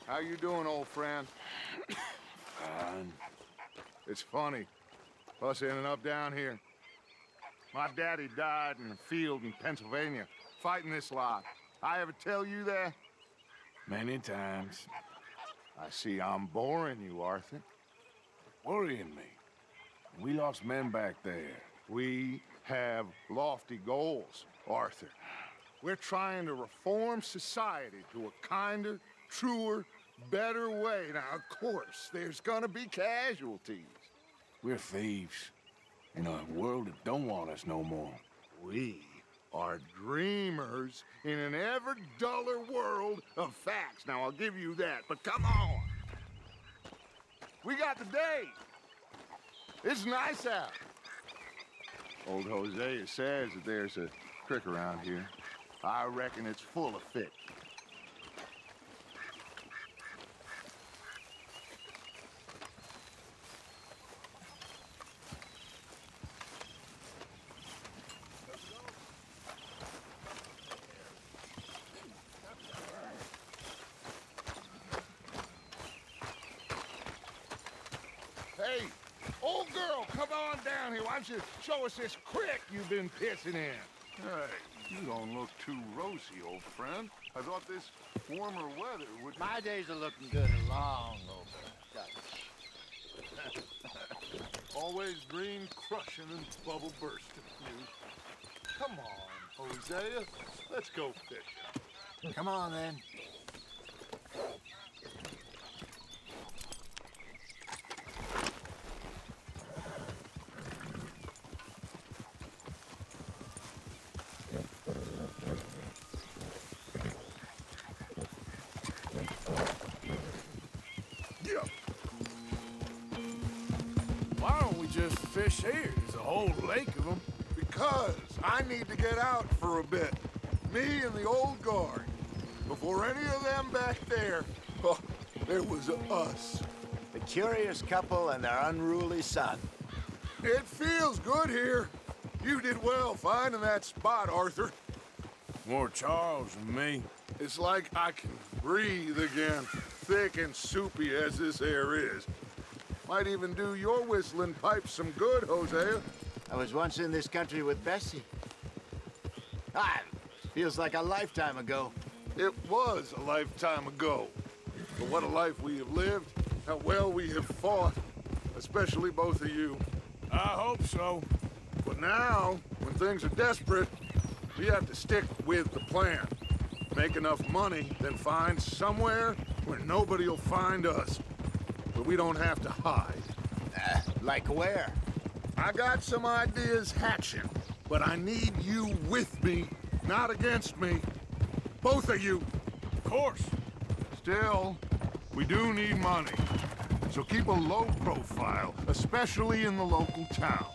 How you doing, old friend? Fine. It's funny, us ending up down here. My daddy died in a field in Pennsylvania, fighting this lot. I ever tell you that? Many times. I see I'm boring you, Arthur. Worrying me. We lost men back there. We have lofty goals, Arthur. We're trying to reform society to a kinder, truer, better way. Now, of course, there's gonna be casualties. We're thieves. In a world that don't want us no more. We are dreamers in an ever duller world of facts. Now, I'll give you that, but come on. We got the day. It's nice out. Old Hosea says that there's a creek around here. I reckon it's full of fish. Hey, old girl, come on down here. Why don't you show us this creek you've been pissing in? Hey, you don't look too rosy, old friend. I thought this warmer weather would... My days are looking good and long over, Dutch. Always green crushing and bubble bursting. You. Come on, Hosea. Let's go fishing. Come on, then. Why don't we just fish here? There's a whole lake of them. Because I need to get out for a bit. Me and the old guard. Before any of them back there, oh, there was us. The curious couple and their unruly son. It feels good here. You did well finding that spot, Arthur. More Charles than me. It's like I can breathe again, thick and soupy as this air is. Might even do your whistling pipes some good, Hosea. I was once in this country with Bessie. Feels like a lifetime ago. It was a lifetime ago. But what a life we have lived, how well we have fought, especially both of you. I hope so. But now, when things are desperate, we have to stick with the plan. Make enough money, then find somewhere where nobody will find us. But we don't have to hide. Like where? I got some ideas hatching, but I need you with me, not against me. Both of you. Of course. Still, we do need money. So keep a low profile, especially in the local town.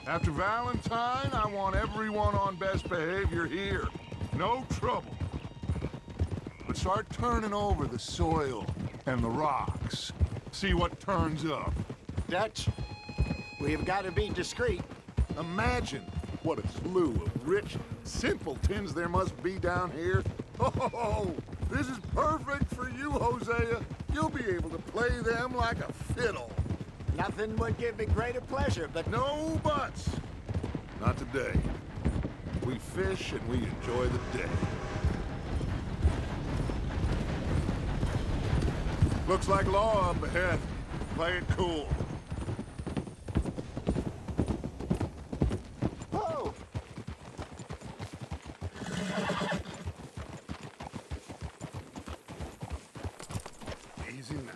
After Valentine, I want everyone on best behavior here. No trouble. But start turning over the soil and the rocks. See what turns up. Dutch, we've got to be discreet. Imagine what a slew of rich simpletons there must be down here. Oh, this is perfect for you, Hosea. You'll be able to play them like a fiddle. Nothing would give me greater pleasure, but No buts. Not today. We fish and we enjoy the day. Looks like law up ahead. Play it cool. Oh! Easy now.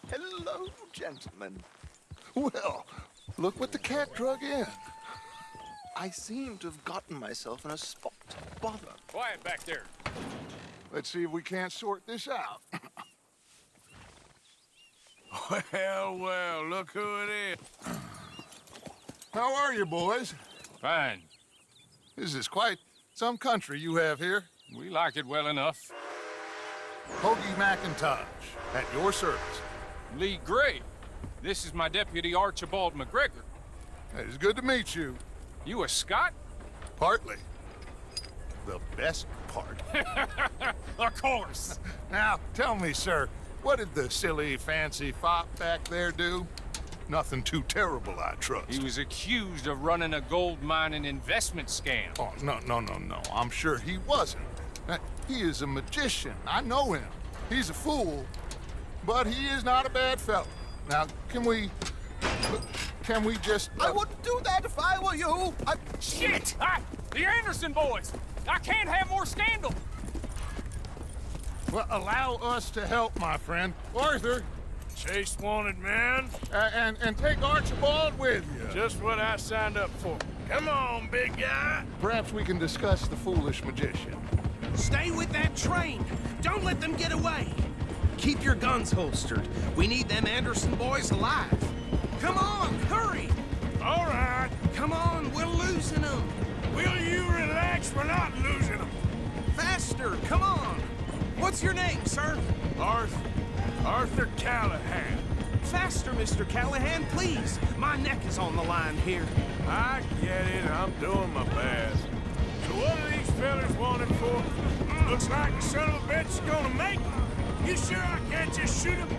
Hello, gentlemen. Well, look what the cat drug in. I seem to have gotten myself in a spot to bother. Quiet back there. Let's see if we can't sort this out. Well, well, look who it is. How are you, boys? Fine. This is quite some country you have here. We like it well enough. Hoagie McIntosh, at your service. Lee Gray. This is my deputy Archibald McGregor. It's good to meet you. You a Scot? Partly. The best part. Of course. Now, tell me, sir, what did the silly, fancy fop back there do? Nothing too terrible, I trust. He was accused of running a gold mining investment scam. Oh, no. I'm sure he wasn't. He is a magician. I know him. He's a fool, but he is not a bad fellow. Now, can we just... I wouldn't do that if I were you. Shit! The Anderson boys! I can't have more scandal! Well, allow us to help, my friend. Arthur, Chase wanted man. and take Archibald with you. Just what I signed up for. Come on, big guy. Perhaps we can discuss the foolish magician. Stay with that train. Don't let them get away. Keep your guns holstered. We need them Anderson boys alive. Come on, hurry. All right. Come on, we're losing them. Will you relax? We're not losing them. Faster, come on. What's your name, sir? Arthur Callahan. Faster, Mr. Callahan, please. My neck is on the line here. I get it. I'm doing my best. So what are these fellas wanted for? Looks like the son of a bitch is gonna make it. You sure I can't just shoot him?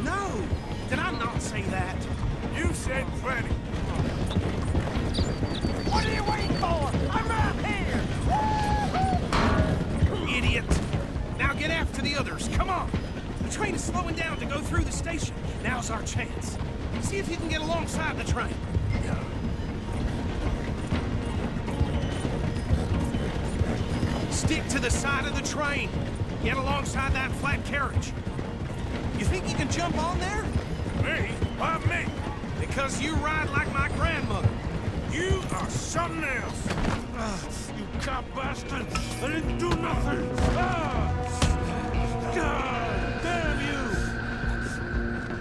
No, did I not say that? You said plenty. What are you waiting for? I'm right here! Idiot. Now get after the others, come on. The train is slowing down to go through the station. Now's our chance. See if you can get alongside the train. Stick to the side of the train. Get alongside that flat carriage. You think you can jump on there? Me? Why me? Because you ride like my grandmother. You are something else. You cop bastard! I didn't do nothing! God damn you!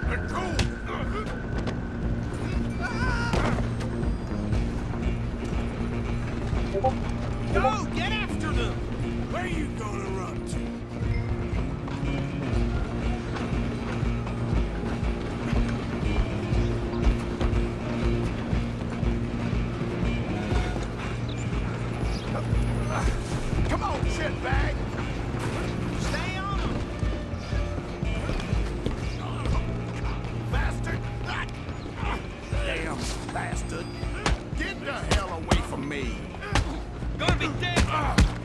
Let go! Go! Get after them! Where you gonna run to? Come on, shitbag! Stay on them! Bastard! Damn bastard! Get the hell away from me! Gonna be dead!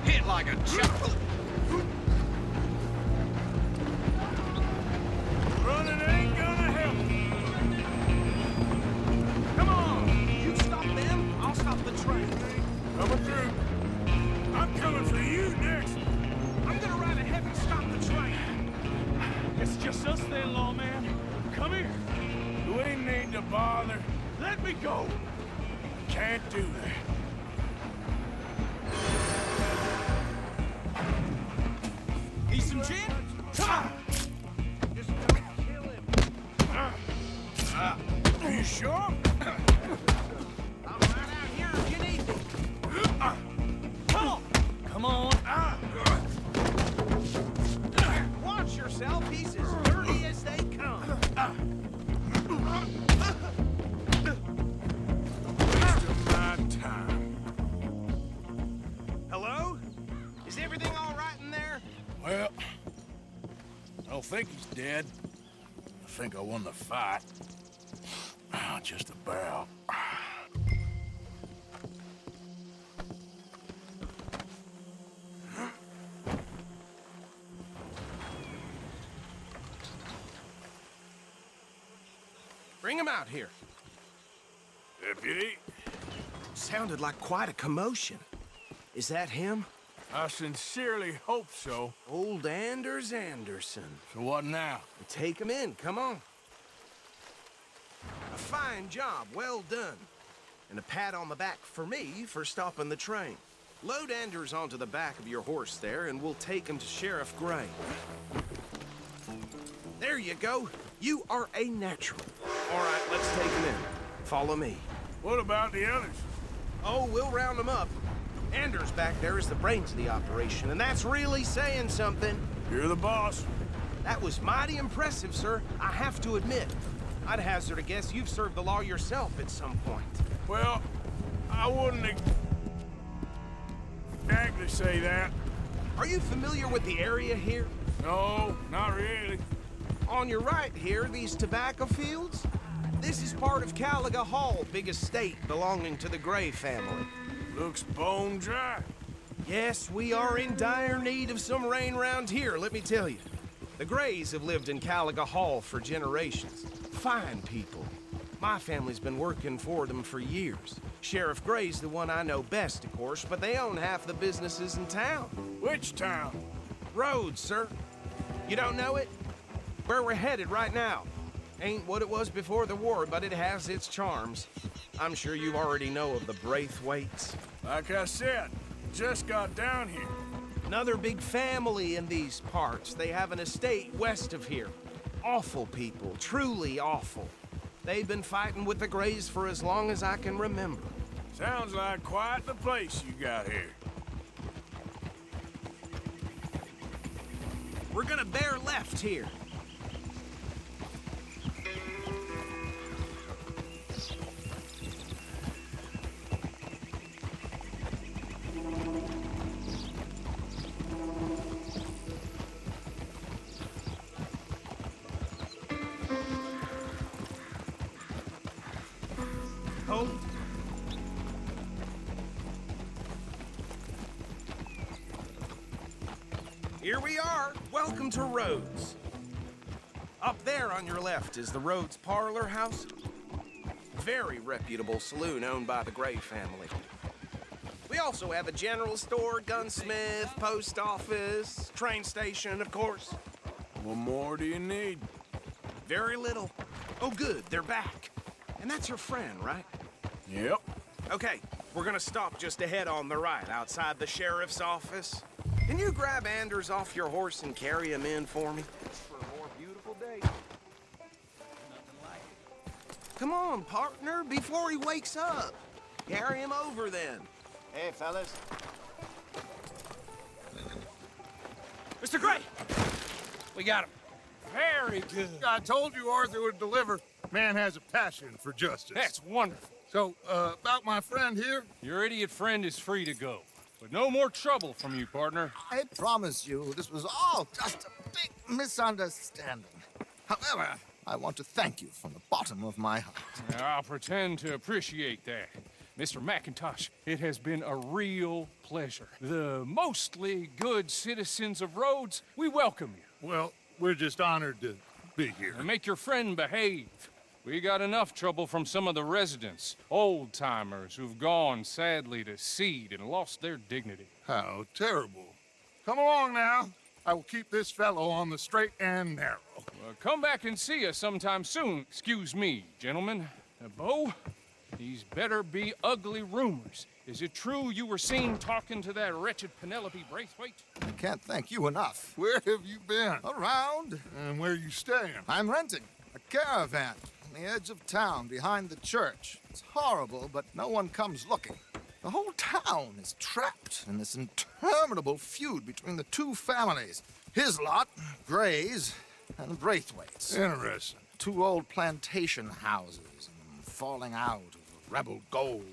Hit like a chuckle! Running ain't gonna help. Come on! You stop them, I'll stop the train. Coming through. I'm coming for you next. I'm gonna ride ahead and stop the train. It's just us then, lawman. Come here. You ain't need to bother. Let me go. Can't do that. Need some gin? Just don't kill him. Are you sure? I'm right out here if you need me. Come on! Come on. Watch yourself. He's as dirty as they come. Wasting my time. Hello? Is everything all right in there? Well, I don't think he's dead. I think I won the fight. Just about. Bring him out here. Deputy, Sounded like quite a commotion. Is that him? I sincerely hope so. Old Anders Anderson. So what now? Take him in, come on. A fine job, well done. And a pat on the back for me for stopping the train. Load Anders onto the back of your horse there, and we'll take him to Sheriff Gray. There you go. You are a natural. All right, let's take him in. Follow me. What about the others? Oh, we'll round them up. Anders back there is the brains of the operation, and that's really saying something. You're the boss. That was mighty impressive, sir. I have to admit. I'd hazard a guess you've served the law yourself at some point. Well, I wouldn't... they say that. Are you familiar with the area here? No, not really. On your right here, these tobacco fields? This is part of Caliga Hall, big estate belonging to the Gray family. Looks bone dry. Yes, we are in dire need of some rain round here, let me tell you. The Grays have lived in Caliga Hall for generations. Fine people. My family's been working for them for years. Sheriff Gray's the one I know best, of course, but they own half the businesses in town. Which town? Rhodes, sir. You don't know it? Where we're headed right now. Ain't what it was before the war, but it has its charms. I'm sure you already know of the Braithwaites. Like I said, just got down here. Another big family in these parts. They have an estate west of here. Awful people, truly awful. They've been fighting with the Grays for as long as I can remember. Sounds like quite the place you got here. We're gonna bear left here. Hold. Here we are. Welcome to Rhodes. Up there on your left is the Rhodes Parlor House. Very reputable saloon owned by the Gray family. We also have a general store, gunsmith, post office, train station, of course. What more do you need? Very little. Oh, good, they're back. And that's your friend, right? Yep. Okay, we're gonna stop just ahead on the right, outside the sheriff's office. Can you grab Anders off your horse and carry him in for me? For a more beautiful day. Come on, partner, before he wakes up. Carry him over, then. Hey, fellas. Mr. Gray! We got him. Very good. I told you Arthur would deliver. Man has a passion for justice. That's wonderful. So, about my friend here? Your idiot friend is free to go. But no more trouble from you, partner. I promise you, this was all just a big misunderstanding. However, I want to thank you from the bottom of my heart. I'll pretend to appreciate that. Mr. McIntosh, it has been a real pleasure. The mostly good citizens of Rhodes, we welcome you. Well, we're just honored to be here. And make your friend behave. We got enough trouble from some of the residents, old-timers who've gone, sadly, to seed and lost their dignity. How terrible. Come along now. I will keep this fellow on the straight and narrow. Well, come back and see us sometime soon. Excuse me, gentlemen. Bo, these better be ugly rumors. Is it true you were seen talking to that wretched Penelope Braithwaite? I can't thank you enough. Where have you been? Around, And where you staying? I'm renting a caravan on the edge of town behind the church. It's horrible, but no one comes looking. The whole town is trapped in this interminable feud between the two families. His lot, Gray's, and Braithwaite's. Interesting. Two old plantation houses, and falling out of rebel gold,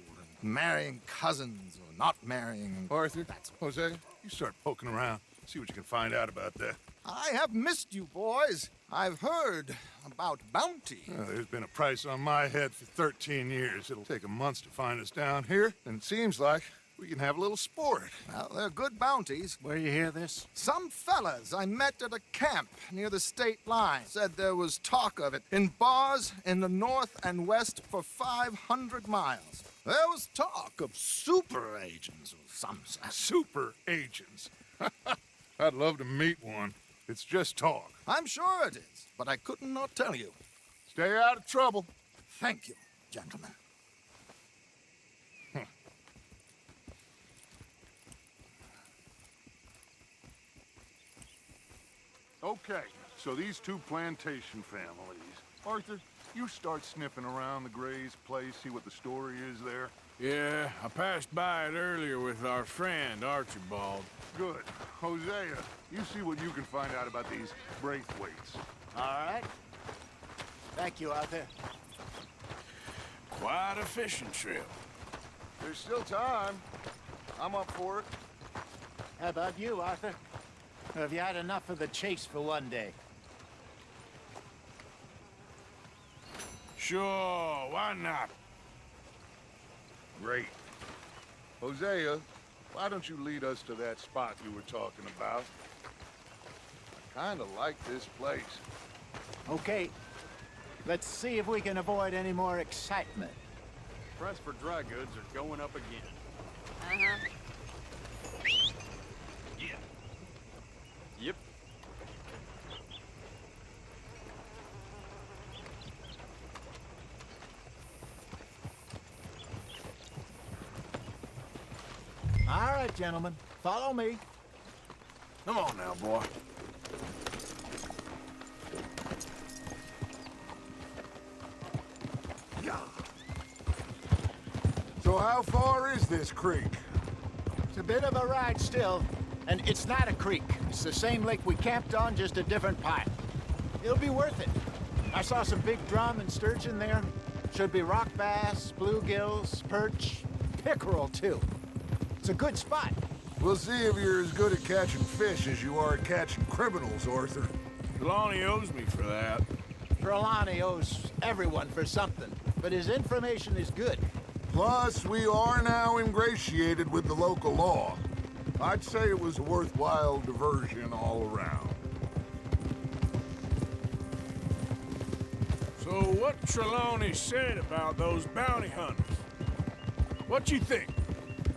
and marrying cousins or not marrying. Arthur, Hosea, you start poking around. See what you can find out about that. I have missed you, boys. I've heard about bounty. There's been a price on my head for 13 years. It'll take a month to find us down here, and it seems like we can have a little sport. Well, they're good bounties. Where you hear this? Some fellas I met at a camp near the state line said there was talk of it in bars in the north and west for 500 miles. There was talk of super agents of some sort. Super agents. I'd love to meet one. It's just talk. I'm sure it is, but I couldn't not tell you. Stay out of trouble. Thank you, gentlemen. Okay, so these two plantation families. Arthur, you start sniffing around the Gray's place, see what the story is there. Yeah, I passed by it earlier with our friend, Archibald. Good. Hosea, you see what you can find out about these Braithwaites. All right. Thank you, Arthur. Quite a fishing trip. There's still time. I'm up for it. How about you, Arthur? Or have you had enough of the chase for one day? Sure, why not? Great. Hosea, why don't you lead us to that spot you were talking about? I kinda like this place. Okay. Let's see if we can avoid any more excitement. Price for dry goods are going up again. Uh-huh. Yeah. Yep. All right, gentlemen. Follow me. Come on now, boy. So how far is this creek? It's a bit of a ride still, and it's not a creek. It's the same lake we camped on, just a different pipe. It'll be worth it. I saw some big drum and sturgeon there. Should be rock bass, bluegills, perch, pickerel too. It's a good spot. We'll see if you're as good at catching fish as you are at catching criminals, Arthur. Trelawny owes me for that. Trelawny owes everyone for something, but his information is good. Plus, we are now ingratiated with the local law. I'd say it was a worthwhile diversion all around. So what Trelawny said about those bounty hunters? What you think?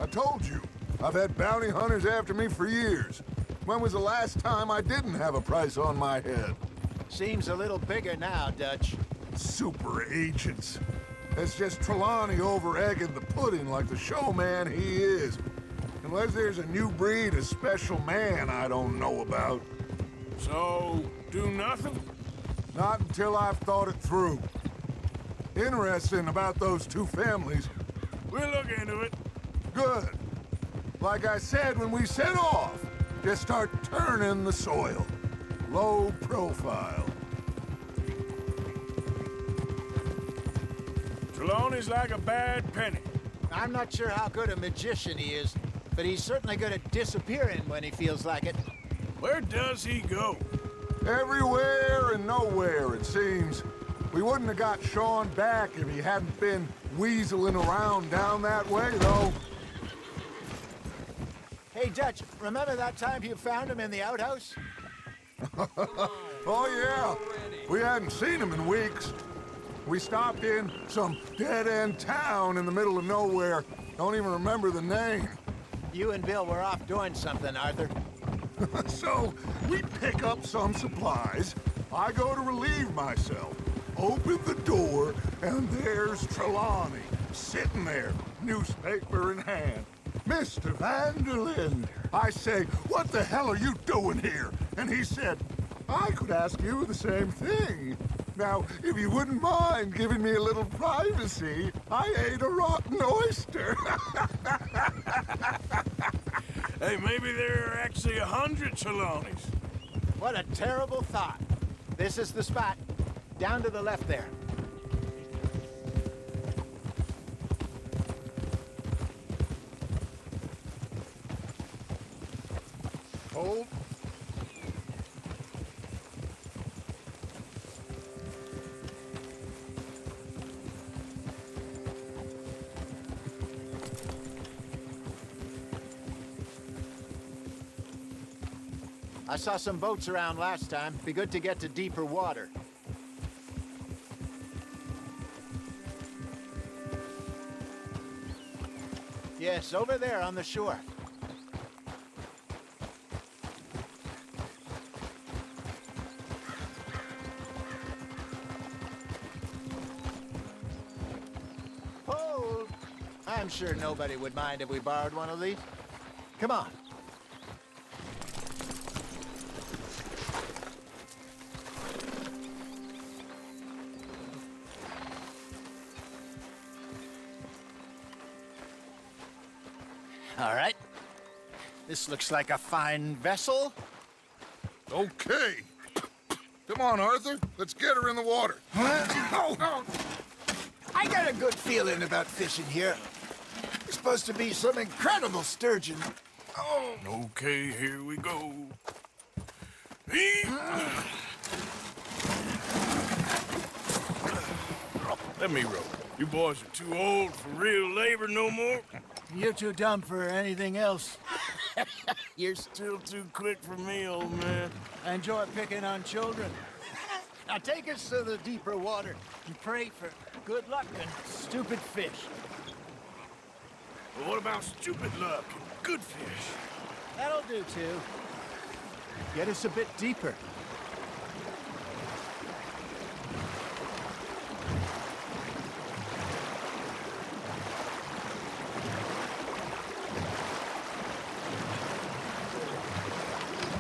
I told you, I've had bounty hunters after me for years. When was the last time I didn't have a price on my head? Seems a little bigger now, Dutch. Super agents. It's just Trelawny over-egging the pudding like the showman he is. Unless there's a new breed of special man I don't know about. So, do nothing? Not until I've thought it through. Interesting about those two families. We'll look into it. Good. Like I said when we set off, just start turning the soil. Low profile. Trelawny's like a bad penny. I'm not sure how good a magician he is, but he's certainly good at disappearing when he feels like it. Where does he go? Everywhere and nowhere, it seems. We wouldn't have got Sean back if he hadn't been weaseling around down that way, though. Hey, Dutch, remember that time you found him in the outhouse? Oh, yeah. We hadn't seen him in weeks. We stopped in some dead-end town in the middle of nowhere. Don't even remember the name. You and Bill were off doing something, Arthur. So, we pick up some supplies. I go to relieve myself. Open the door, and there's Trelawny, sitting there, newspaper in hand. Mr. Vanderlyn. I say, what the hell are you doing here? And he said, I could ask you the same thing. Now, if you wouldn't mind giving me a little privacy, I ate a rotten oyster. Hey, maybe there are actually 100 Trelawnys. What a terrible thought. This is the spot. Down to the left there. Hold. I saw some boats around last time. Be good to get to deeper water. Yes, over there on the shore. Hold! I'm sure nobody would mind if we borrowed one of these. Come on. All right. This looks like a fine vessel. Okay. Come on, Arthur. Let's get her in the water. Oh, I got a good feeling about fishing here. There's supposed to be some incredible sturgeon. Okay, here we go. Let me row. You boys are too old for real labor no more. You're too dumb for anything else. You're still too quick for me, old man. I enjoy picking on children. Now take us to the deeper water and pray for good luck and stupid fish. But what about stupid luck and good fish? That'll do, too. Get us a bit deeper.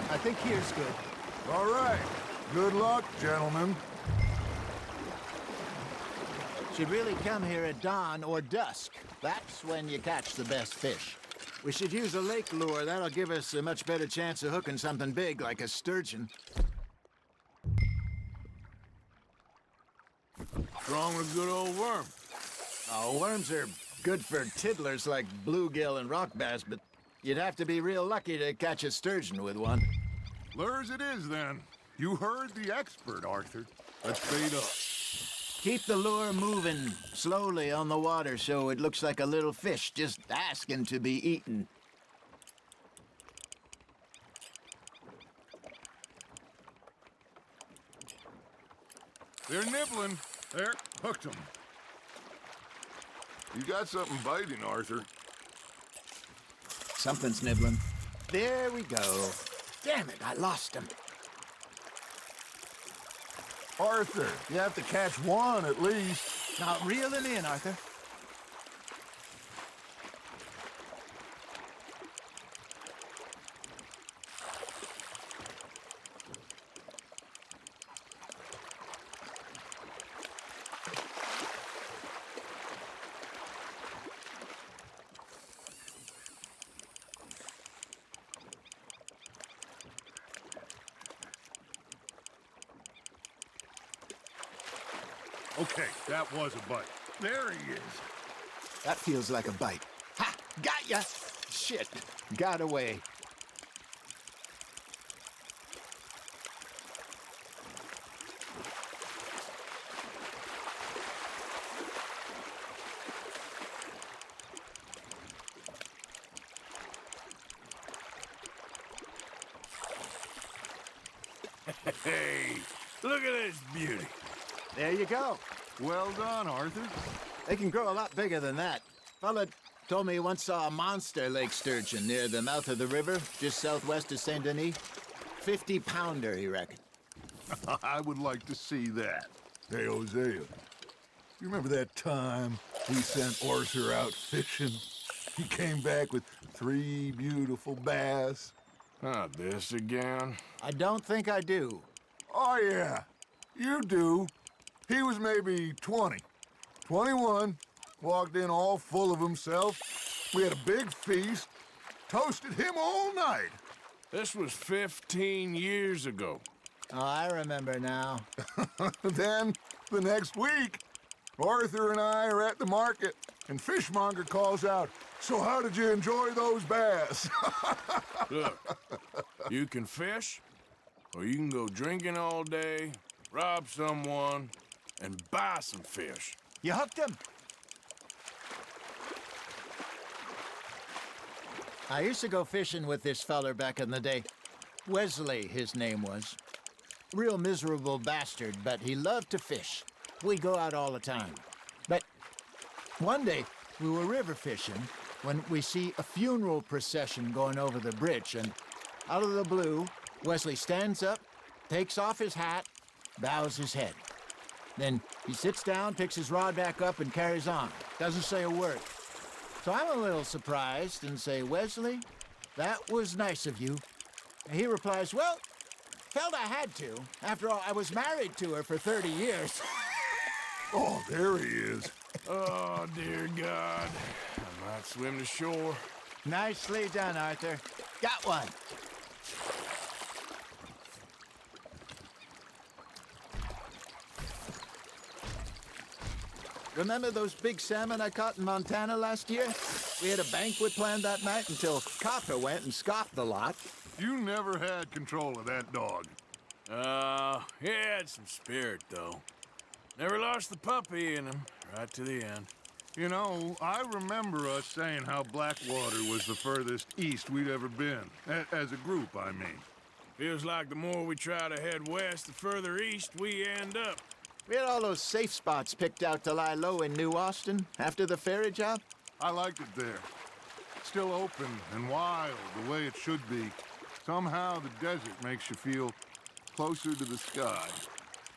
I think here's good. All right. Good luck, gentlemen. Should really come here at dawn or dusk. That's when you catch the best fish. We should use a lake lure. That'll give us a much better chance of hooking something big like a sturgeon. What's wrong with a good old worm? Oh, worms are good for tiddlers like bluegill and rock bass, but you'd have to be real lucky to catch a sturgeon with one. Lures it is, then. You heard the expert, Arthur. Let's bait up. Keep the lure moving slowly on the water so it looks like a little fish just asking to be eaten. They're nibbling. There, hooked them. You got something biting, Arthur. Something's nibbling. There we go. Damn it, I lost him. Arthur, you have to catch one at least. Now reel him in, Arthur. Okay, that was a bite. There he is. That feels like a bite. Ha! Got ya! Shit, got away. Hey, look at this beauty. There you go. Well done, Arthur. They can grow a lot bigger than that. Fella told me he once saw a monster lake sturgeon near the mouth of the river, just southwest of Saint Denis. 50-pounder, he reckoned. I would like to see that. Hey, Hosea, you remember that time we sent Arthur out fishing? He came back with 3 beautiful bass. Not this again. I don't think I do. Oh, yeah, you do. He was maybe 20, 21, walked in all full of himself. We had a big feast, toasted him all night. This was 15 years ago. Oh, I remember now. Then, the next week, Arthur and I are at the market, and Fishmonger calls out, "So how did you enjoy those bass?" Look, you can fish, or you can go drinking all day, rob someone, and buy some fish. You hooked him. I used to go fishing with this feller back in the day. Wesley, his name was. Real miserable bastard, but he loved to fish. We'd go out all the time. But one day, we were river fishing when we see a funeral procession going over the bridge, and out of the blue, Wesley stands up, takes off his hat, bows his head. Then he sits down, picks his rod back up, and carries on. Doesn't say a word. So I'm a little surprised and say, "Wesley, that was nice of you." And he replies, "Well, felt I had to. After all, I was married to her for 30 years. Oh, there he is. Oh, dear God. I might swim to shore. Nicely done, Arthur. Got one. Remember those big salmon I caught in Montana last year? We had a banquet planned that night until Copper went and scoffed the lot. You never had control of that dog. He had some spirit, though. Never lost the puppy in him, right to the end. You know, I remember us saying how Blackwater was the furthest east we'd ever been. As a group, I mean. Feels like the more we try to head west, the further east we end up. We had all those safe spots picked out to lie low in New Austin after the ferry job. I liked it there. Still open and wild, the way it should be. Somehow the desert makes you feel closer to the sky.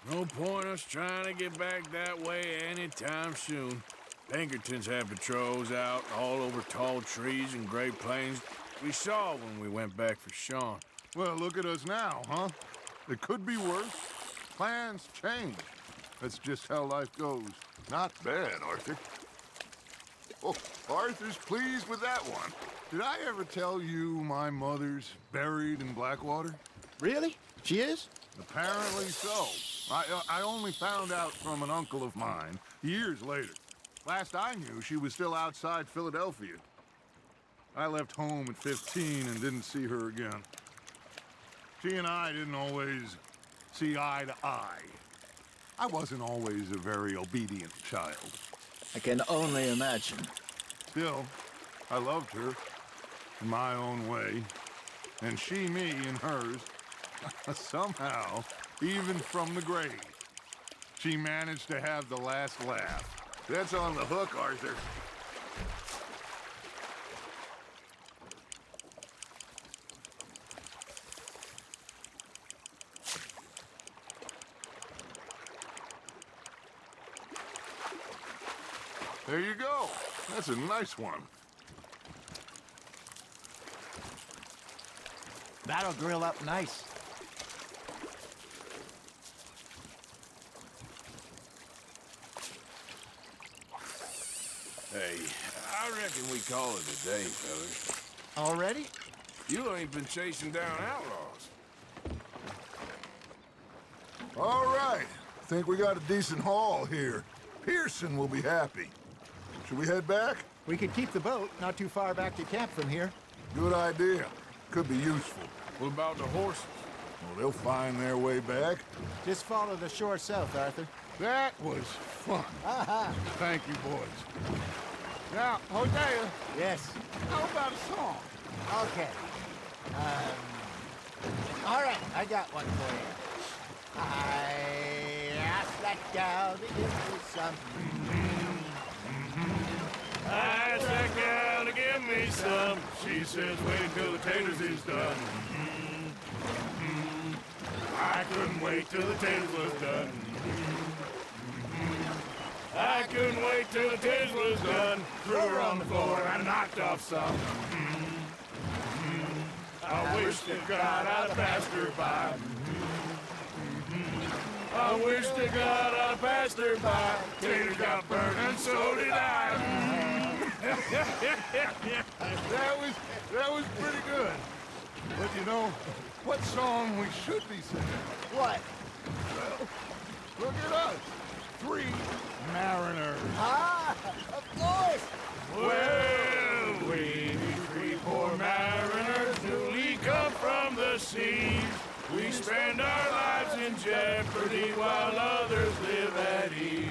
No point us trying to get back that way anytime soon. Pinkertons had patrols out all over tall trees and Great Plains. We saw when we went back for Sean. Well, look at us now, huh? It could be worse. Plans change. That's just how life goes. Not bad, Arthur. Oh, Arthur's pleased with that one. Did I ever tell you my mother's buried in Blackwater? Really? She is? Apparently so. I only found out from an uncle of mine years later. Last I knew, she was still outside Philadelphia. I left home at 15 and didn't see her again. She and I didn't always see eye to eye. I wasn't always a very obedient child. I can only imagine. Still, I loved her in my own way, and she me in hers. Somehow, even from the grave, she managed to have the last laugh. That's on the hook, Arthur. There you go. That's a nice one. That'll grill up nice. Hey, I reckon we call it a day, fellas. Already? You ain't been chasing down outlaws. All right. Think we got a decent haul here. Pearson will be happy. Should we head back? We could keep the boat not too far back to camp from here. Good idea. Could be useful. What about the horses? Well, they'll find their way back. Just follow the shore south, Arthur. That was fun. Thank you, boys. Now, Hosea, Yes. how about a song? Okay. All right, I got one for you. I asked that gal to give me something. I asked that gal to give me some. She says, wait until the taters is done. I couldn't wait till the taters was done. I couldn't wait till the taters was done. Threw her on the floor and I knocked off some. I wish to God I'd passed her by. I wish to God I passed her by. Taters got burned and so did I. That was pretty good. But you know, what song we should be singing? What? Well, look at us. 3 mariners. Ah, of course. Well, we three poor mariners newly come from the seas. We spend our lives in jeopardy while others live at ease.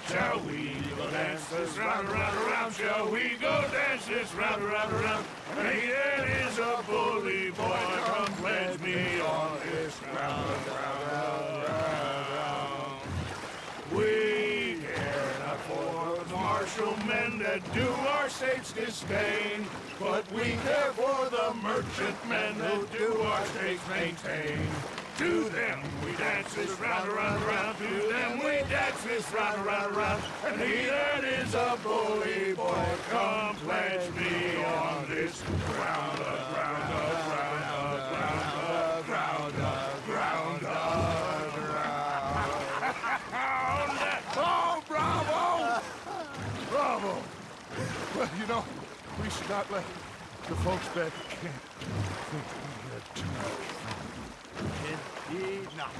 Shall we go dance this round, around, around? Shall we go dance this round, around, around? Hey, it is a bully boy, come pledge me on this ground, round, round. We care not for the martial men that do our state's disdain, but we care for the merchant men that do our state's maintain. To them we dance this round, around, around. To them we dance this round, around, around. And he that is a bully boy, come pledge me on this ground, ground, ground, ground, ground, ground, ground. Oh, bravo! Bravo! Well, you know, we should not let the folks back at camp think we had too much fun. Indeed not.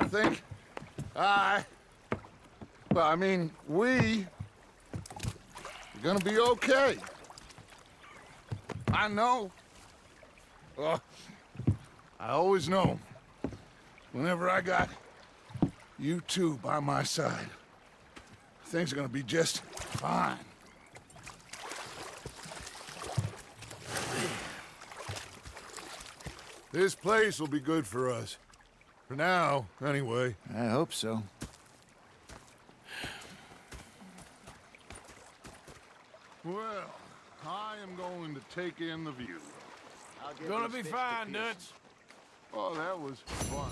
I think we're gonna be okay. I know. I always know. Whenever I got you two by my side, things are gonna be just fine. This place will be good for us. For now, anyway. I hope so. Well, I am going to take in the view. Gonna be fine, Dutch. Oh, that was fun.